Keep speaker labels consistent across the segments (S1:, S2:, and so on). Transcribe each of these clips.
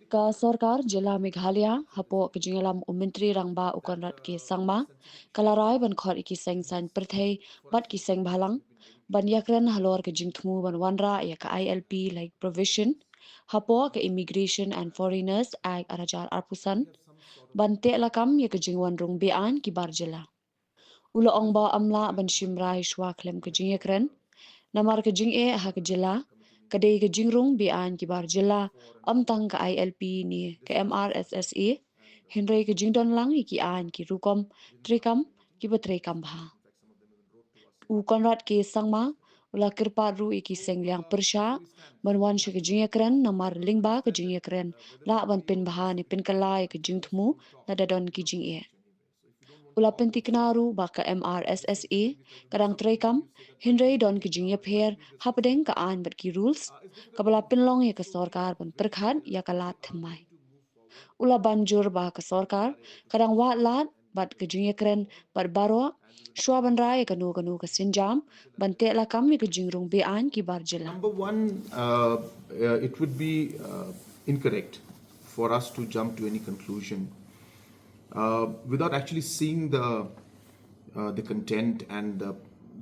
S1: Ka Sorkar Jila Meghalaya hapo kejingalam Menteri Rangba Ukonrat ki Sangma kalarai ban Khot iki Seng Sain Pyrthei bat ki Sengbhalang ban yakren halor kejing Thmu ban Wanrah ya ka ILP like provision hapo ke Immigration and Foreigners Act arajar arpusan ban te lakam ya kejing wanrung bean ki barjela ulo ongba amla ban shimrai shwa klem kejing yakren namar kejing ha kejela kadai kejing rung bean ki barjela amtang ka ILP ni ke MRSSA Henry kejing don lang ki an ki rukom trikam ki batrekam bha u konrad ke sangma ula kirpa ru iki sengliang persha banwan shi kejing yakren namar lingba kejing yakren la ban pin bha ni pin kalai kejing thmu na dadon kejing ula pentiknaru baka MRSSA kadang trekam Henry don kijing ye pher hapdeng ka an bat ki rules kabala pinlong ye ka sorkar ban perkhan ya kalat thmai ula banjur ba ka sorkar kadang wa lat bat kijing ye kren bat baro shwa ban rai ka nu ka sinjam ban te la kam ye kijing rung be an ki barjela
S2: Number one, it would be incorrect for us to jump to any conclusion without actually seeing the content and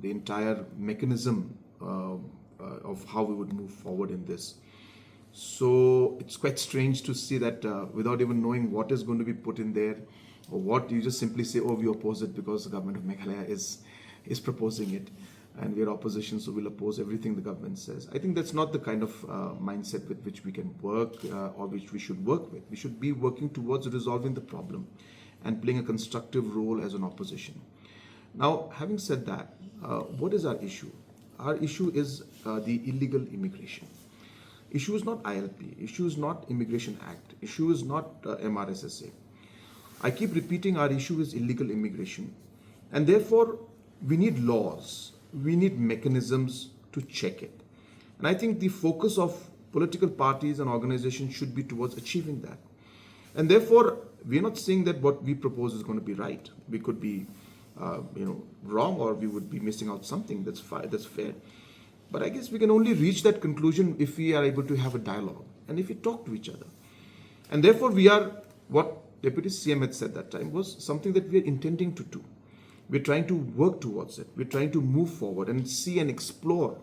S2: the entire mechanism of how we would move forward in this. So it's quite strange to see that without even knowing what is going to be put in there, or what you just simply say, oh, we oppose it because the government of Meghalaya is proposing it, and we are opposition, so we'll oppose everything the government says. I think that's not the kind of mindset with which we can work or which we should work with. We should be working towards resolving the problem and playing a constructive role as an opposition. Now, having said that, what is our issue? Our issue is the illegal immigration. Issue is not ILP, issue is not Immigration Act, issue is not MRSSA. I keep repeating our issue is illegal immigration, and therefore we need laws, we need mechanisms to check it. And I think the focus of political parties and organizations should be towards achieving that. And therefore, we're not saying that what we propose is going to be right. We could be, wrong, or we would be missing out something. That's fair. But I guess we can only reach that conclusion if we are able to have a dialogue and if we talk to each other. And therefore, what Deputy CM had said that time was something that we are intending to do. We're trying to work towards it. We're trying to move forward and see and explore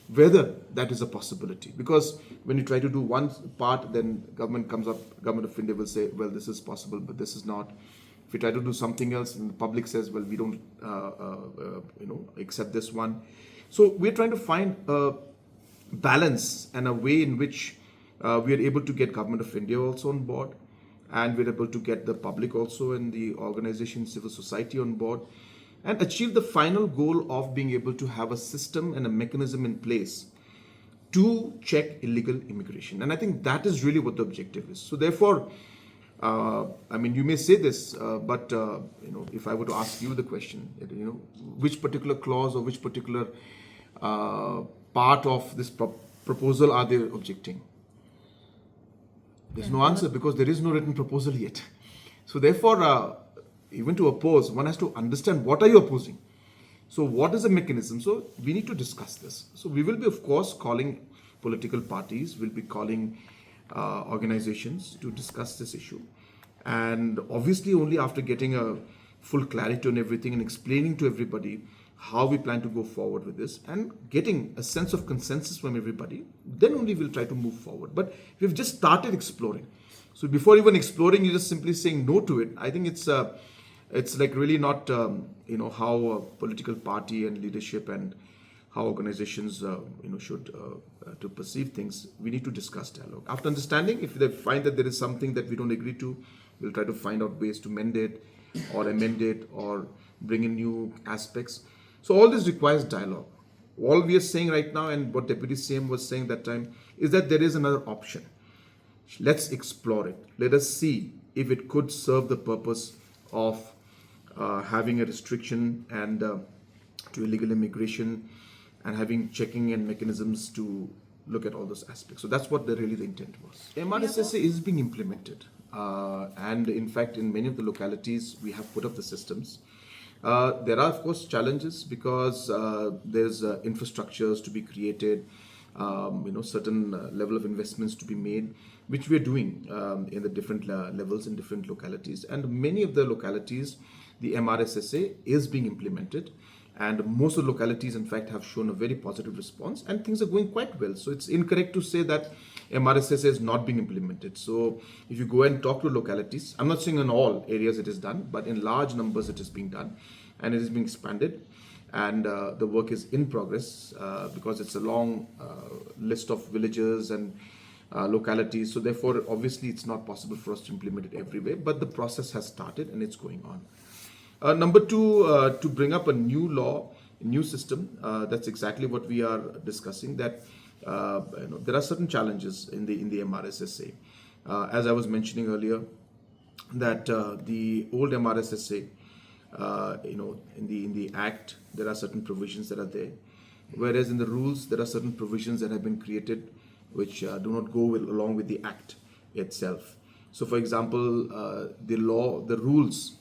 S2: whether that is a possibility. Because when you try to do one part, then government of India will say, well, this is possible, but this is not. If we try to do something else, and the public says, well, we don't, accept this one. So we're trying to find a balance and a way in which we are able to get government of India also on board, and we're able to get the public also and the organization, civil society on board, and achieve the final goal of being able to have a system and a mechanism in place to check illegal immigration. And I think that is really what the objective is. So therefore, you may say this, but if I were to ask you the question, which particular clause or which particular part of this proposal are they objecting? There's no answer because there is no written proposal yet. So therefore, even to oppose, one has to understand what are you opposing. So what is the mechanism? So we need to discuss this. So we will be, of course, calling political parties, we'll be calling organizations to discuss this issue. And obviously only after getting a full clarity on everything and explaining to everybody how we plan to go forward with this and getting a sense of consensus from everybody, then only we'll try to move forward. But we've just started exploring. So before even exploring, you're just simply saying no to it. I think it's like really not, how a political party and leadership and how organizations, should to perceive things. We need to discuss dialogue. After understanding, if they find that there is something that we don't agree to, we'll try to find out ways to mend it or amend it or bring in new aspects. So all this requires dialogue. All we are saying right now, and what Deputy CM was saying that time, is that there is another option. Let's explore it. Let us see if it could serve the purpose of having a restriction and to illegal immigration and having checking and mechanisms to look at all those aspects. So that's what really the intent was. MRSSA is being implemented, and in fact in many of the localities we have put up the systems. There are of course challenges because there's infrastructures to be created, certain level of investments to be made, which we are doing in the different levels in different localities. And many of the localities, the MRSSA is being implemented. And most of the localities, in fact, have shown a very positive response, and things are going quite well. So it's incorrect to say that MRSSA is not being implemented. So if you go and talk to localities, I'm not saying in all areas it is done, but in large numbers it is being done, and it is being expanded. And the work is in progress because it's a long list of villages and localities. So therefore, obviously, it's not possible for us to implement it everywhere, but the process has started and it's going on. Number two, to bring up a new law, a new system, that's exactly what we are discussing, that there are certain challenges in the MRSSA. As I was mentioning earlier, that the old MRSSA, in the Act, there are certain provisions that are there, whereas in the rules, there are certain provisions that have been created which do not go along with the Act itself. So, for example, the rules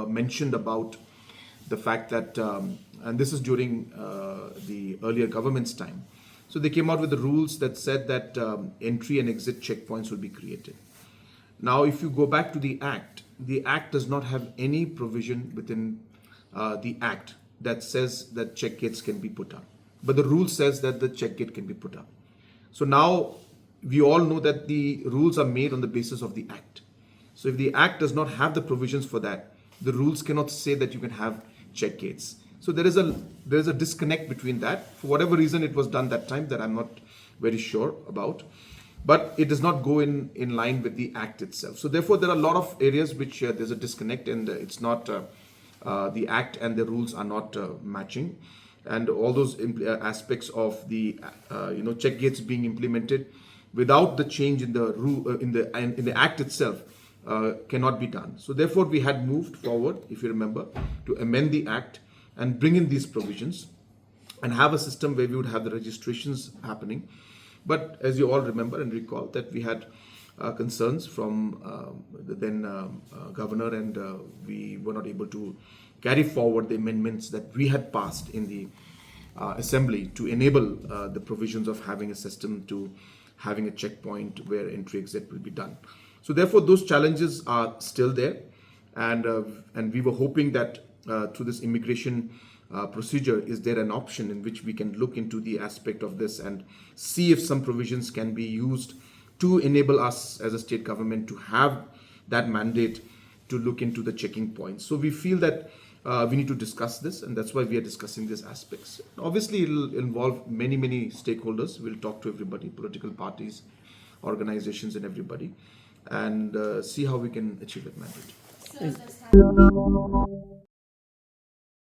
S2: mentioned about the fact that, and this is during the earlier government's time, so they came out with the rules that said that entry and exit checkpoints will be created. Now, if you go back to the Act does not have any provision within the Act that says that check gates can be put up. But the rule says that the check gate can be put up. So now we all know that the rules are made on the basis of the Act. So if the Act does not have the provisions for that, the rules cannot say that you can have check gates. So there is a disconnect between that. For whatever reason it was done that time that I'm not very sure about. But it does not go in line with the Act itself. So therefore, there are a lot of areas which there's a disconnect, and it's not the Act and the rules are not matching, and all those aspects of the check gates being implemented without the change in the rule in the Act itself cannot be done. So therefore, we had moved forward, if you remember, to amend the Act and bring in these provisions and have a system where we would have the registrations happening. But as you all remember and recall, that we had concerns from the then governor, and we were not able to carry forward the amendments that we had passed in the assembly to enable the provisions of having a system to having a checkpoint where entry exit will be done. So therefore, those challenges are still there, and we were hoping that through this immigration procedure, is there an option in which we can look into the aspect of this and see if some provisions can be used to enable us as a state government to have that mandate to look into the checking points. So we feel that we need to discuss this, and that's why we are discussing these aspects. Obviously, it will involve many stakeholders. We'll talk to everybody, political parties, organizations, and everybody, and see how we can achieve that mandate.